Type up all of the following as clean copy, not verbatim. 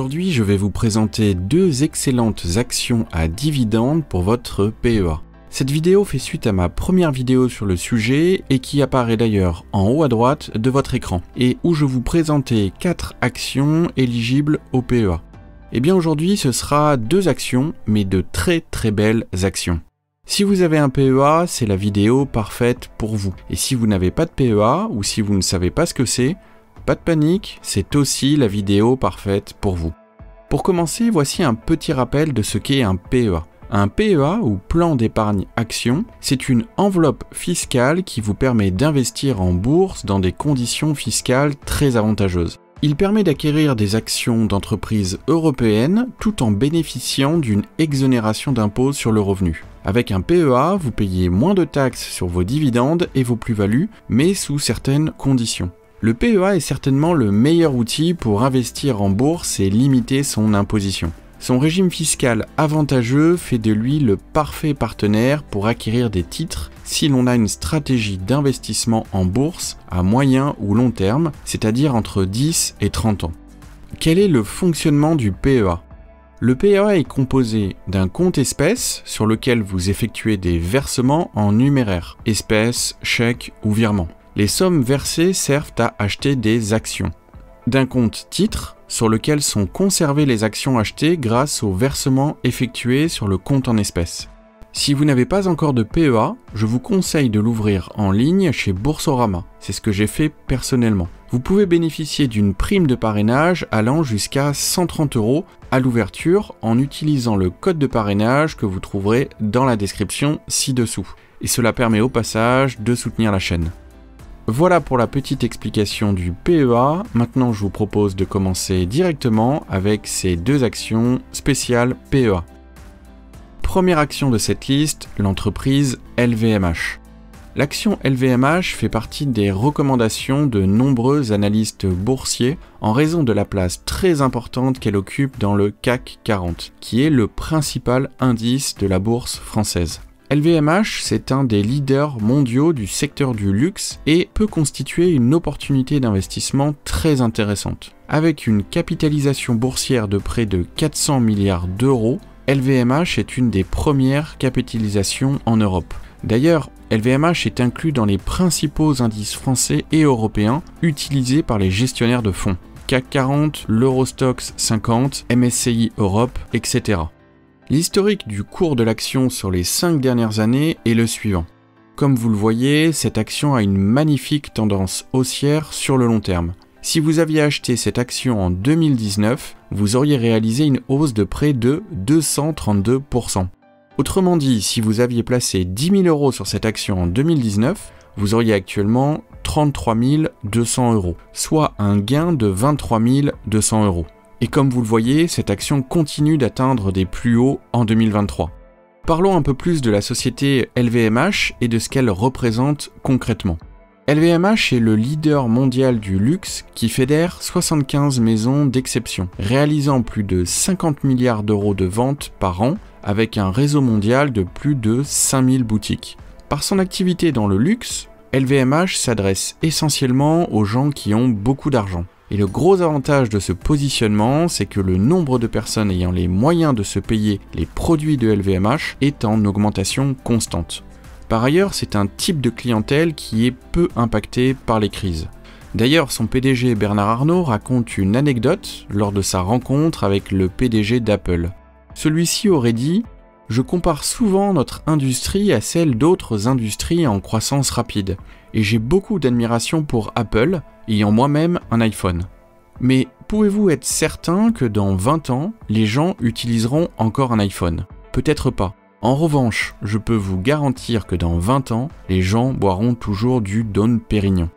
Aujourd'hui, je vais vous présenter deux excellentes actions à dividendes pour votre PEA. Cette vidéo fait suite à ma première vidéo sur le sujet et qui apparaît d'ailleurs en haut à droite de votre écran et où je vous présentais 4 actions éligibles au PEA. Et bien aujourd'hui, ce sera 2 actions, mais de très belles actions. Si vous avez un PEA, c'est la vidéo parfaite pour vous. Et si vous n'avez pas de PEA ou si vous ne savez pas ce que c'est, pas de panique, c'est aussi la vidéo parfaite pour vous. Pour commencer, voici un petit rappel de ce qu'est un PEA. Un PEA ou plan d'épargne action, c'est une enveloppe fiscale qui vous permet d'investir en bourse dans des conditions fiscales très avantageuses. Il permet d'acquérir des actions d'entreprises européennes tout en bénéficiant d'une exonération d'impôt sur le revenu. Avec un PEA, vous payez moins de taxes sur vos dividendes et vos plus-values, mais sous certaines conditions. Le PEA est certainement le meilleur outil pour investir en bourse et limiter son imposition. Son régime fiscal avantageux fait de lui le parfait partenaire pour acquérir des titres si l'on a une stratégie d'investissement en bourse à moyen ou long terme, c'est-à-dire entre 10 et 30 ans. Quel est le fonctionnement du PEA ? Le PEA est composé d'un compte espèces sur lequel vous effectuez des versements en numéraire, espèces, chèques ou virements. Les sommes versées servent à acheter des actions. D'un compte titre sur lequel sont conservées les actions achetées grâce aux versements effectués sur le compte en espèces. Si vous n'avez pas encore de PEA, je vous conseille de l'ouvrir en ligne chez Boursorama. C'est ce que j'ai fait personnellement. Vous pouvez bénéficier d'une prime de parrainage allant jusqu'à 130 € à l'ouverture en utilisant le code de parrainage que vous trouverez dans la description ci-dessous. Et cela permet au passage de soutenir la chaîne. Voilà pour la petite explication du PEA. Maintenant, je vous propose de commencer directement avec ces 2 actions spéciales PEA. Première action de cette liste, l'entreprise LVMH. L'action LVMH fait partie des recommandations de nombreux analystes boursiers en raison de la place très importante qu'elle occupe dans le CAC 40, qui est le principal indice de la bourse française. LVMH, c'est un des leaders mondiaux du secteur du luxe et peut constituer une opportunité d'investissement très intéressante. Avec une capitalisation boursière de près de 400 milliards d'euros, LVMH est une des premières capitalisations en Europe. D'ailleurs, LVMH est inclus dans les principaux indices français et européens utilisés par les gestionnaires de fonds. CAC 40, l'Eurostoxx 50, MSCI Europe, etc. L'historique du cours de l'action sur les 5 dernières années est le suivant. Comme vous le voyez, cette action a une magnifique tendance haussière sur le long terme. Si vous aviez acheté cette action en 2019, vous auriez réalisé une hausse de près de 232%. Autrement dit, si vous aviez placé 10 000 € sur cette action en 2019, vous auriez actuellement 33 200 €, soit un gain de 23 200 €. Et comme vous le voyez, cette action continue d'atteindre des plus hauts en 2023. Parlons un peu plus de la société LVMH et de ce qu'elle représente concrètement. LVMH est le leader mondial du luxe qui fédère 75 maisons d'exception, réalisant plus de 50 milliards d'euros de ventes par an avec un réseau mondial de plus de 5000 boutiques. Par son activité dans le luxe, LVMH s'adresse essentiellement aux gens qui ont beaucoup d'argent. Et le gros avantage de ce positionnement, c'est que le nombre de personnes ayant les moyens de se payer les produits de LVMH est en augmentation constante. Par ailleurs, c'est un type de clientèle qui est peu impacté par les crises. D'ailleurs, son PDG Bernard Arnault raconte une anecdote lors de sa rencontre avec le PDG d'Apple. Celui-ci aurait dit « Je compare souvent notre industrie à celle d'autres industries en croissance rapide, et j'ai beaucoup d'admiration pour Apple, ayant moi-même un iPhone. Mais pouvez-vous être certain que dans 20 ans, les gens utiliseront encore un iPhone ? Peut-être pas. En revanche, je peux vous garantir que dans 20 ans, les gens boiront toujours du Dom Pérignon. »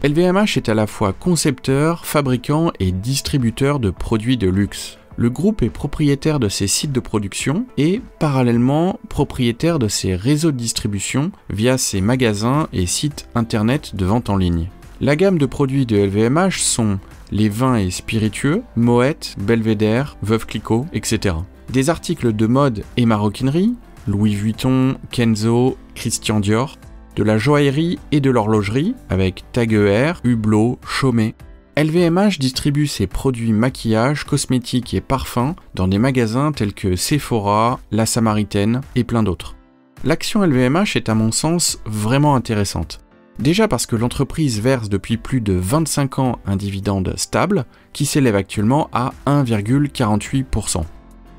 LVMH est à la fois concepteur, fabricant et distributeur de produits de luxe. Le groupe est propriétaire de ses sites de production et, parallèlement, propriétaire de ses réseaux de distribution via ses magasins et sites internet de vente en ligne. La gamme de produits de LVMH sont les vins et spiritueux, Moët, Belvédère, Veuve Clicquot, etc. Des articles de mode et maroquinerie, Louis Vuitton, Kenzo, Christian Dior, de la joaillerie et de l'horlogerie avec Tag Heuer, Hublot, Chaumet, LVMH distribue ses produits maquillage, cosmétiques et parfums dans des magasins tels que Sephora, La Samaritaine et plein d'autres. L'action LVMH est à mon sens vraiment intéressante. Déjà parce que l'entreprise verse depuis plus de 25 ans un dividende stable qui s'élève actuellement à 1,48%.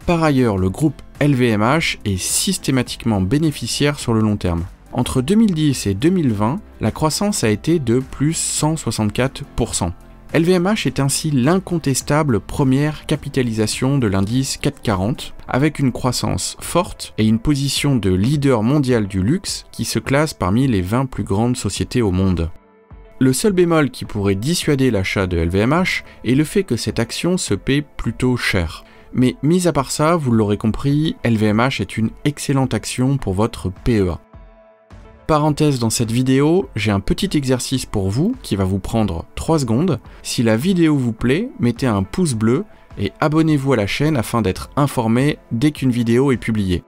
Par ailleurs, le groupe LVMH est systématiquement bénéficiaire sur le long terme. Entre 2010 et 2020, la croissance a été de plus 164%. LVMH est ainsi l'incontestable première capitalisation de l'indice CAC 40, avec une croissance forte et une position de leader mondial du luxe qui se classe parmi les 20 plus grandes sociétés au monde. Le seul bémol qui pourrait dissuader l'achat de LVMH est le fait que cette action se paie plutôt cher. Mais mis à part ça, vous l'aurez compris, LVMH est une excellente action pour votre PEA. Parenthèse dans cette vidéo, j'ai un petit exercice pour vous qui va vous prendre 3 secondes. Si la vidéo vous plaît, mettez un pouce bleu et abonnez-vous à la chaîne afin d'être informé dès qu'une vidéo est publiée.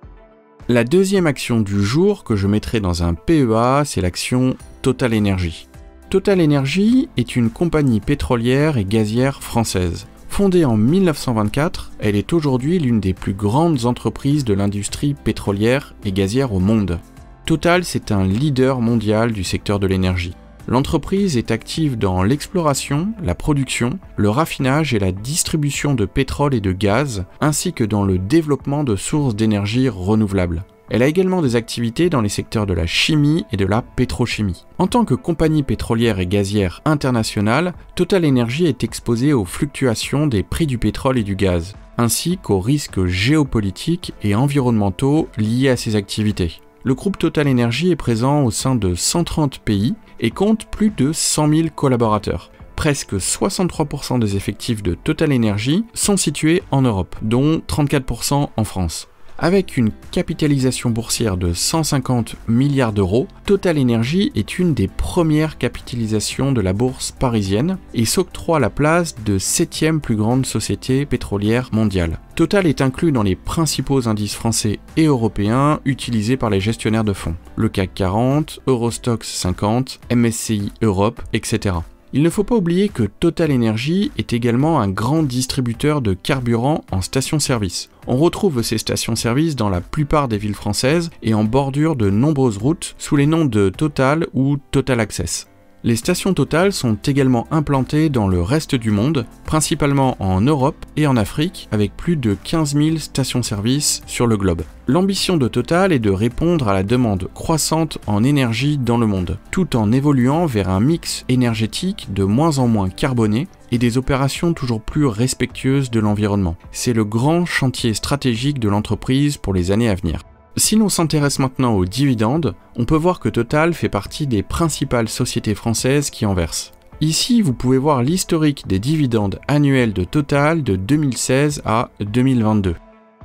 La deuxième action du jour que je mettrai dans un PEA, c'est l'action Total Energy. Total Energy est une compagnie pétrolière et gazière française. Fondée en 1924, elle est aujourd'hui l'une des plus grandes entreprises de l'industrie pétrolière et gazière au monde. Total, c'est un leader mondial du secteur de l'énergie. L'entreprise est active dans l'exploration, la production, le raffinage et la distribution de pétrole et de gaz, ainsi que dans le développement de sources d'énergie renouvelables. Elle a également des activités dans les secteurs de la chimie et de la pétrochimie. En tant que compagnie pétrolière et gazière internationale, Total Energy est exposée aux fluctuations des prix du pétrole et du gaz, ainsi qu'aux risques géopolitiques et environnementaux liés à ces activités. Le groupe Total Energy est présent au sein de 130 pays et compte plus de 100 000 collaborateurs. Presque 63% des effectifs de Total Energy sont situés en Europe, dont 34% en France. Avec une capitalisation boursière de 150 milliards d'euros, Total Energy est une des premières capitalisations de la bourse parisienne et s'octroie la place de 7e plus grande société pétrolière mondiale. Total est inclus dans les principaux indices français et européens utilisés par les gestionnaires de fonds, le CAC 40, Eurostoxx 50, MSCI Europe, etc. Il ne faut pas oublier que Total Energy est également un grand distributeur de carburant en station-service. On retrouve ces stations-service dans la plupart des villes françaises et en bordure de nombreuses routes sous les noms de Total ou Total Access. Les stations Total sont également implantées dans le reste du monde, principalement en Europe et en Afrique, avec plus de 15 000 stations-service sur le globe. L'ambition de Total est de répondre à la demande croissante en énergie dans le monde, tout en évoluant vers un mix énergétique de moins en moins carboné et des opérations toujours plus respectueuses de l'environnement. C'est le grand chantier stratégique de l'entreprise pour les années à venir. Si l'on s'intéresse maintenant aux dividendes, on peut voir que Total fait partie des principales sociétés françaises qui en versent. Ici, vous pouvez voir l'historique des dividendes annuels de Total de 2016 à 2022.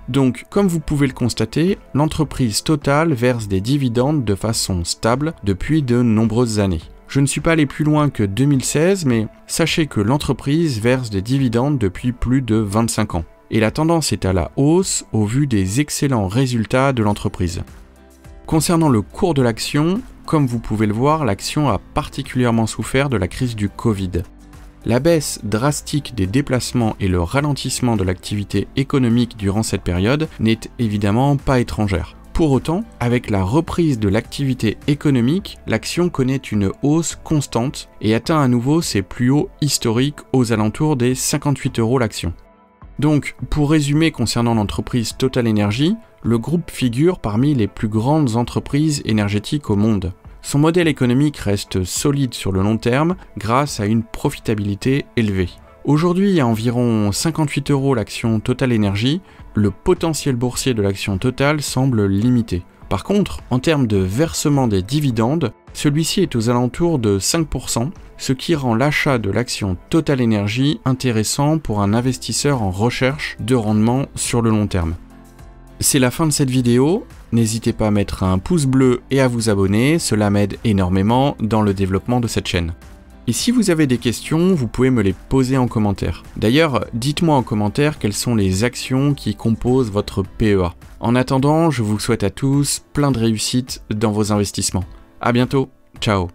Donc, comme vous pouvez le constater, l'entreprise Total verse des dividendes de façon stable depuis de nombreuses années. Je ne suis pas allé plus loin que 2016, mais sachez que l'entreprise verse des dividendes depuis plus de 25 ans. Et la tendance est à la hausse au vu des excellents résultats de l'entreprise. Concernant le cours de l'action, comme vous pouvez le voir, l'action a particulièrement souffert de la crise du Covid. La baisse drastique des déplacements et le ralentissement de l'activité économique durant cette période n'est évidemment pas étrangère. Pour autant, avec la reprise de l'activité économique, l'action connaît une hausse constante et atteint à nouveau ses plus hauts historiques aux alentours des 58 € l'action. Donc, pour résumer concernant l'entreprise Total Energy, le groupe figure parmi les plus grandes entreprises énergétiques au monde. Son modèle économique reste solide sur le long terme grâce à une profitabilité élevée. Aujourd'hui, à environ 58 € l'action Total Energy, le potentiel boursier de l'action Total semble limité. Par contre, en termes de versement des dividendes, celui-ci est aux alentours de 5%, ce qui rend l'achat de l'action Total Energy intéressant pour un investisseur en recherche de rendement sur le long terme. C'est la fin de cette vidéo, n'hésitez pas à mettre un pouce bleu et à vous abonner, cela m'aide énormément dans le développement de cette chaîne. Et si vous avez des questions, vous pouvez me les poser en commentaire. D'ailleurs, dites-moi en commentaire quelles sont les actions qui composent votre PEA. En attendant, je vous souhaite à tous plein de réussite dans vos investissements. À bientôt, ciao.